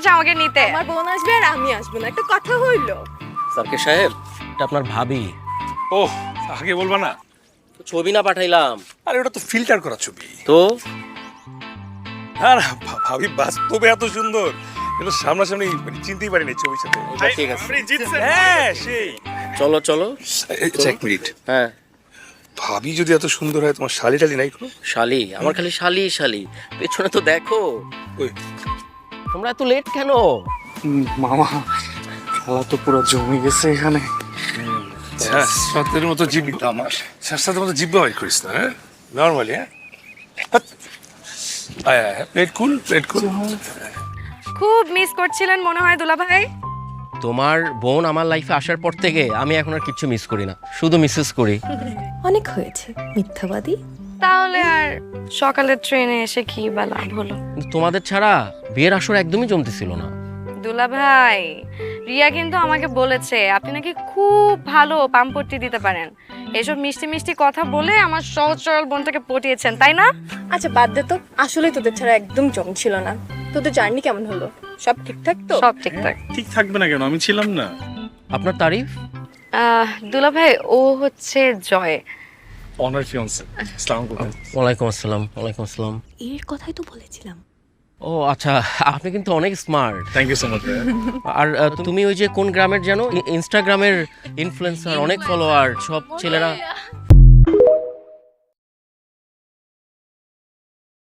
বলেছে আমাকে নিতে। আমার বোন আসবে আর আমি আসবো না, একটা কথা হইলো। সার্কে সাহেব, এটা আপনার ভাবি। ওহ, আগে বলবা না। ছবি না পাঠাইলাম আরে ওটা তো ফিল্টার করা ছবি। তো? হ্যাঁ না, ভাবি বাস্তবে এত সুন্দর, এটা সামনাসামনি মানে চিনতেই পারিনি ছবির সাথে। ঠিক আছে, হ্যাঁ সেই। চলো চলো। এক মিনিট, হ্যাঁ। ভাবি যদি এত সুন্দর হয়, তোমার শালি টালি নাই কোনো? শালি? আমার খালি শালি শালি, পেছনে তো দেখো। ওই তোমরা এত লেট কেন? মামা, খেলা তো পুরো জমে গেছে এখানে। শাস্ত্রের মতো জিব্বা, শাস্ত্রের মতো জিব্বা বাইর করিস না, হ্যাঁ নর্মালি। হ্যাঁ প্লেট কুল, প্লেট কুল। খুব মিস করছিলেন মনে হয় দুলাভাই। তোমার বোন আমার লাইফে আসার পর থেকে আমি এখন আর কিচ্ছু মিস করি না, শুধু মিসেস করি। অনেক হয়েছে মিথ্যাবাদী। তাহলে আর সকালের ট্রেনে এসে কি বা লাভ হলো? কিন্তু তোমাদের ছাড়া বিয়ের আসর একদমই জমতেছিল না। দুলাভাই, রিয়া কিন্তু আমাকে বলেছে আপনি নাকি খুব ভালো পাম্পট্টি দিতে পারেন। এসব মিষ্টি মিষ্টি কথা বলে আমার সহজ সরল বোনটাকে পটিয়েছেন, তাই না? আচ্ছা বাদ দে তো, আসলে তোদের ছাড়া একদম জমছিল না। তোদের জার্নি কেমন হলো? সব ঠিকঠাক তো? সব ঠিকঠাক। ঠিক থাকবে না কেন, আমি ছিলাম না। আপনার তারিফ? দুলাভাই, ও হচ্ছে জয়। Honour fiancée. আসসালামু আলাইকুম। ওয়ালাইকুম আসসালাম। ওয়ালাইকুম আসসালাম। এর কথাই তো বলেছিলাম। ও আচ্ছা, আপনি কিন্তু অনেক smart. Thank you so much. আর তুমি ওই যে কোন গ্রামের যেন ইনস্টাগ্রামের ইনফ্লুয়েন্সার, অনেক ফলোয়ার, সব ছেলেরা।